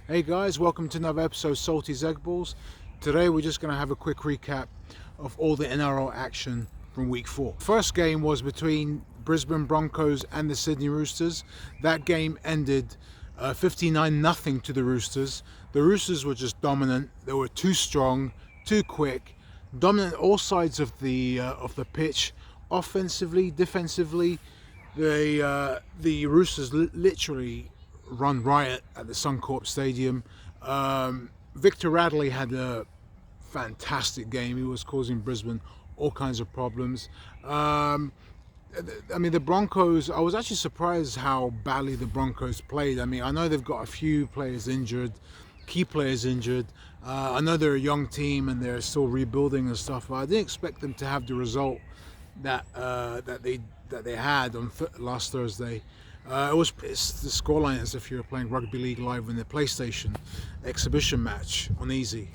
Hey guys, welcome to another episode of Salty's Egg Balls. Today we're just going to have a quick recap of all the NRL action from week 4. First game was between Brisbane Broncos and the Sydney Roosters. That game ended 59-0 to the Roosters. The Roosters were just dominant. They were too strong, too quick, dominant all sides of the pitch, offensively, defensively. The Roosters literally run riot at the Suncorp Stadium. Victor Radley had a fantastic game. He was causing Brisbane all kinds of problems. The Broncos, I was actually surprised how badly the Broncos played. I know they've got a few players injured, key players injured. I know they're a young team and they're still rebuilding and stuff, but I didn't expect them to have the result that they had on last Thursday. It's the scoreline as if you were playing Rugby League Live in the PlayStation exhibition match on easy.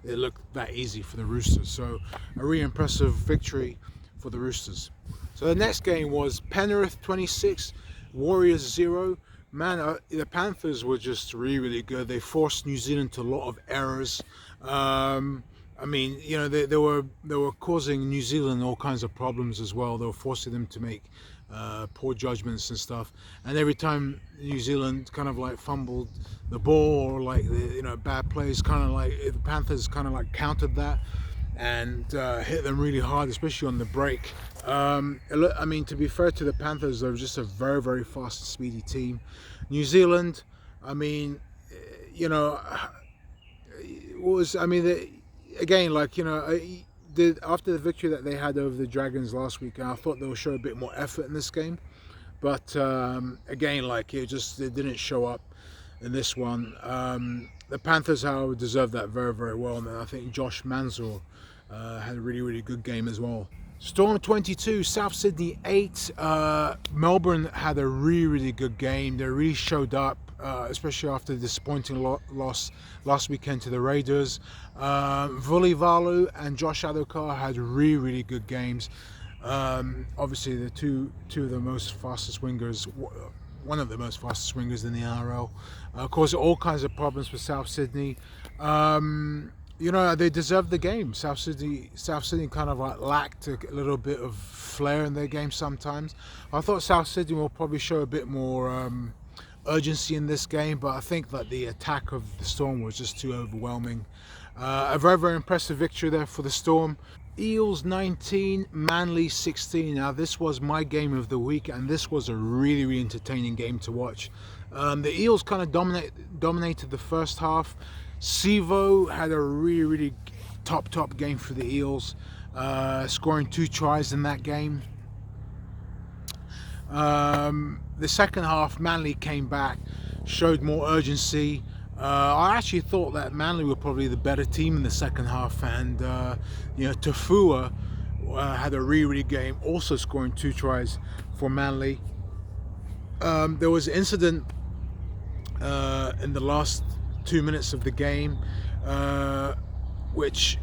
It looked that easy for the Roosters, so a really impressive victory for the Roosters. So the next game was Penrith 26, Warriors 0. Man, the Panthers were just really good. They forced New Zealand to a lot of errors. They were causing New Zealand all kinds of problems as well. They were forcing them to make poor judgments and stuff. And every time New Zealand kind of like fumbled the ball or like bad plays, kind of like the Panthers kind of like countered that and hit them really hard, especially on the break. To be fair to the Panthers, they were just a very fast and speedy team. New Zealand, after the victory that they had over the Dragons last week, I thought they'll show a bit more effort in this game, but it didn't show up in this one. The Panthers, however, deserved that very well, and I think Josh Mansour had a really good game as well. Storm 22, South Sydney 8. Melbourne had a really good game. They really showed up, especially after the disappointing loss last weekend to the Raiders. Vunivalu and Josh Adokar had really good games. Obviously, the two of the most fastest wingers, one of the most fastest wingers in the NRL. Caused all kinds of problems for South Sydney. They deserved the game. South Sydney kind of like lacked a little bit of flair in their game sometimes. I thought South Sydney will probably show a bit more urgency in this game, but I think that the attack of the Storm was just too overwhelming. A very impressive victory there for the Storm. Eels 19, Manly 16. Now this was my game of the week, and this was a really entertaining game to watch. The Eels kind of dominated the first half. Sivo had a really top game for the Eels, scoring 2 tries in that game. The second half, Manly came back, showed more urgency. I actually thought that Manly were probably the better team in the second half, and Tafua had a really game, also scoring 2 tries for Manly. There was an incident in the last 2 minutes of the game, which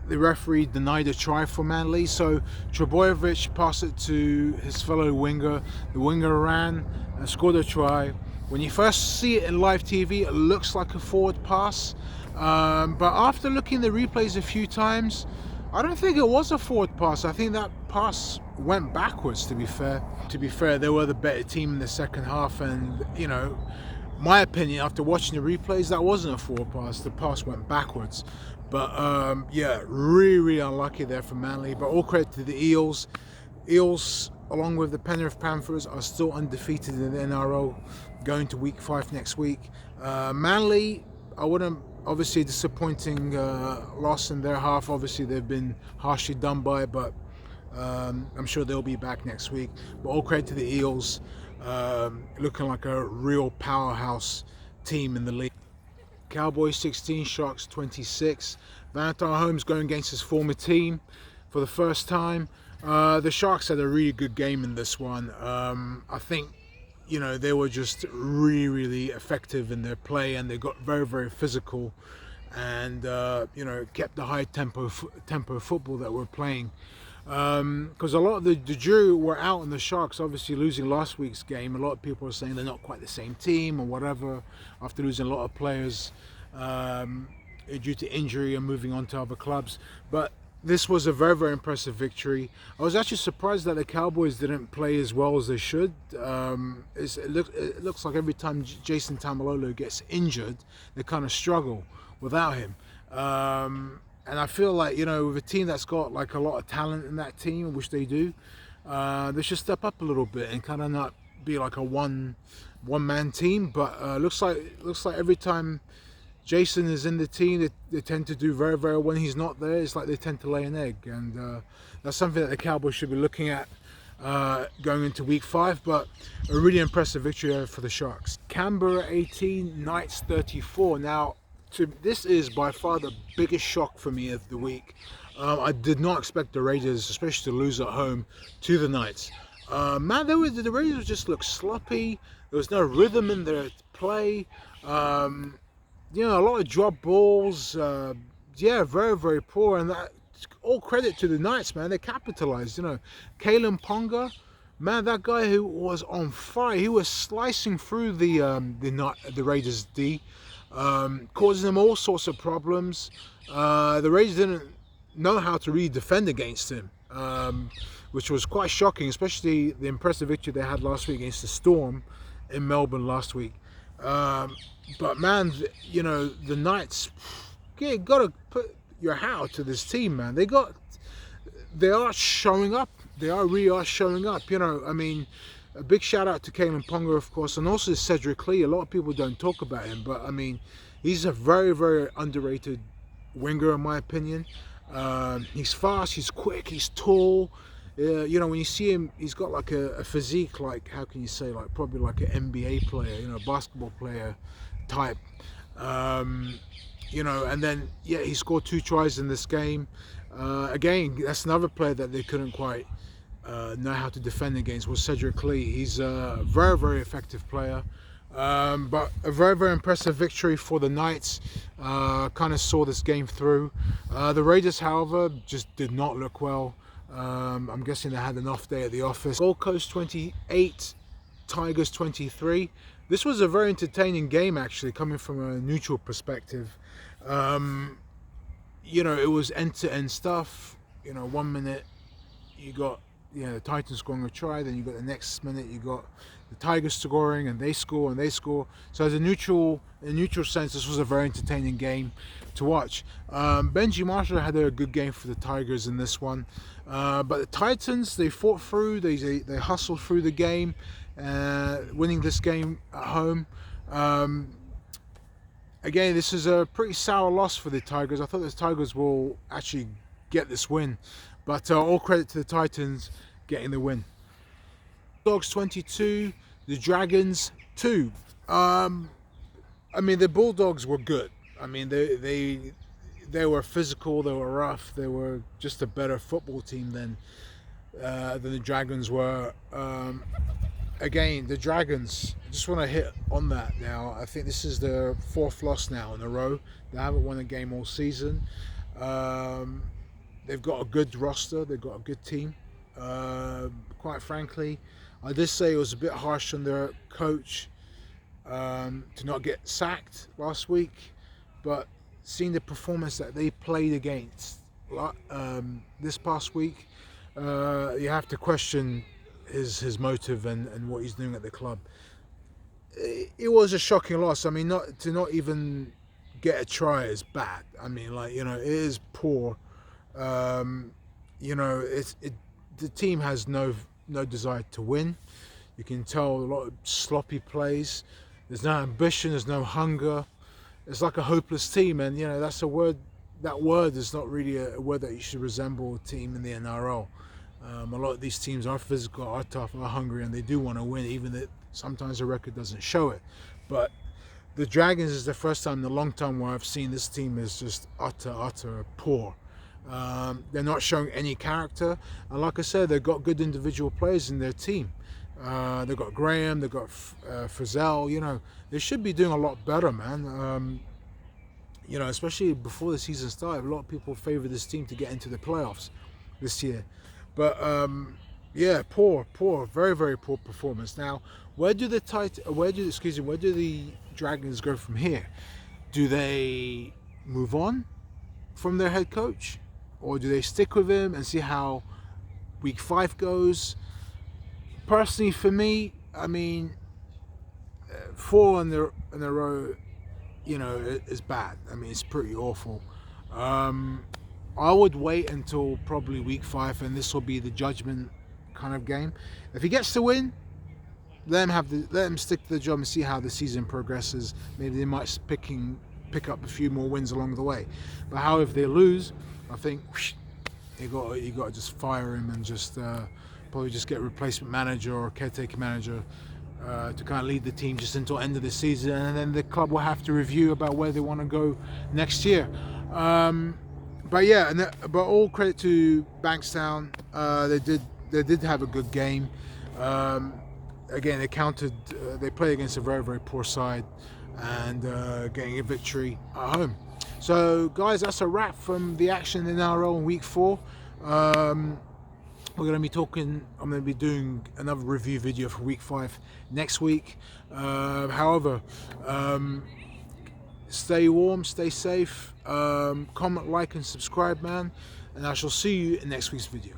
the referee denied a try for Manly. So Trebojevic passed it to his fellow winger. The winger ran and scored a try. When you first see it in live TV, it looks like a forward pass. But after looking at the replays a few times, I don't think it was a forward pass. I think that pass went backwards, to be fair. They were the better team in the second half, and my opinion, after watching the replays, that wasn't a forward pass. The pass went backwards. But really unlucky there for Manly. But all credit to the Eels. Eels, along with the Penrith Panthers, are still undefeated in the NRL, going to week 5 next week. Manly, obviously disappointing loss in their half. Obviously they've been harshly done by, but I'm sure they'll be back next week. But all credit to the Eels, looking like a real powerhouse team in the league. Cowboys 16, Sharks 26. Valentine Holmes going against his former team for the first time. The Sharks had a really good game in this one. I think they were just really effective in their play, and they got very physical, and kept the high tempo football that we're playing. because a lot of the jury were out on the Sharks, obviously losing last week's game. A lot of people are saying they're not quite the same team or whatever after losing a lot of players due to injury and moving on to other clubs. But this was a very, very impressive victory. I was actually surprised that the Cowboys didn't play as well as they should. It looks like every time Jason Tamalolo gets injured, they kind of struggle without him. And I feel like, with a team that's got like a lot of talent in that team, which they do, they should step up a little bit and kind of not be like a one-man team. But looks like every time Jason is in the team, they tend to do very, very well. When he's not there, it's like they tend to lay an egg, and that's something that the Cowboys should be looking at going into week 5. But a really impressive victory for the Sharks. Canberra 18, Knights 34. Now, this is by far the biggest shock for me of the week. I did not expect the Raiders, especially to lose at home to the Knights. Man, the Raiders just looked sloppy. There was no rhythm in their play. A lot of drop balls. Very, very poor. And that, all credit to the Knights, man. They capitalized. Kalen Ponga, man, that guy who was on fire. He was slicing through the Raiders D, causing them all sorts of problems. The Raiders didn't know how to really defend against him, which was quite shocking, especially the impressive victory they had last week against the Storm in Melbourne last week. But man, the Knights, you got to put your hat out to this team, man. They are showing up. They really are showing up. A big shout out to Kalen Ponga, of course, and also Cedric Lee. A lot of people don't talk about him, but he's a very, very underrated winger in my opinion. He's fast, he's quick, he's tall. When you see him, he's got like a physique, like, how can you say, like probably like an NBA player, basketball player type. And then he scored 2 tries in this game. Again, that's another player that they couldn't quite know how to defend against, was Cedric Lee. He's a very, very effective player. But a very, very impressive victory for the Knights. Kind of saw this game through. The Raiders, however, just did not look well. I'm guessing they had an off day at the office. Gold Coast 28, Tigers 23. This was a very entertaining game, actually, coming from a neutral perspective. It was end-to-end stuff. 1 minute you got the Titans scoring a try, then you got the next minute you got the Tigers scoring, and they score and they score. So as in a neutral sense, this was a very entertaining game to watch. Benji Marshall had a good game for the Tigers in this one, but the Titans, they fought through, they hustled through the game, winning this game at home. Again, this is a pretty sour loss for the Tigers. I thought the Tigers will actually get this win, but all credit to the Titans getting the win. Bulldogs 22, the Dragons 2. The Bulldogs were good. They were physical, they were rough, they were just a better football team than the Dragons were. Again, the Dragons, I just want to hit on that now. I think this is their 4th loss now in a row. They haven't won a game all season. They've got a good roster, they've got a good team. Quite frankly, I did say it was a bit harsh on their coach to not get sacked last week, but seeing the performance that they played against this past week, you have to question his motive and what he's doing at the club. It was a shocking loss. Not even get a try is bad. It is poor. The team has no desire to win. You can tell a lot of sloppy plays. There's no ambition, there's no hunger. It's like a hopeless team, and that's a word. That word is not really a word that you should resemble a team in the NRL. A lot of these teams are physical, are tough, are hungry, and they do want to win, even if sometimes the record doesn't show it. But the Dragons is the first time in a long time where I've seen this team is just utter poor. They're not showing any character, and like I said, they've got good individual players in their team. They've got Graham, they've got Frizzell. They should be doing a lot better, man. Especially before the season started, a lot of people favor this team to get into the playoffs this year. But yeah, poor, very, very poor performance. Now, where do the Dragons go from here? Do they move on from their head coach, or do they stick with him and see how week 5 goes? Personally, for me, I mean, 4 in a row, you know, is bad. I mean, it's pretty awful. I would wait until probably week 5, and this will be the judgment kind of game. If he gets to win, let him stick to the job and see how the season progresses. Maybe they might pick up a few more wins along the way. But how if they lose? I think you got to just fire him and just probably just get a replacement manager or a caretaker manager to kind of lead the team just until end of the season, and then the club will have to review about where they want to go next year. But yeah, but all credit to Bankstown. They did have a good game. Again, they played against a very, very poor side, and getting a victory at home. So guys, that's a wrap from the action in NRL in week 4. I'm going to be doing another review video for week 5 next week. However, stay warm, stay safe, comment, like and subscribe, man, and I shall see you in next week's video.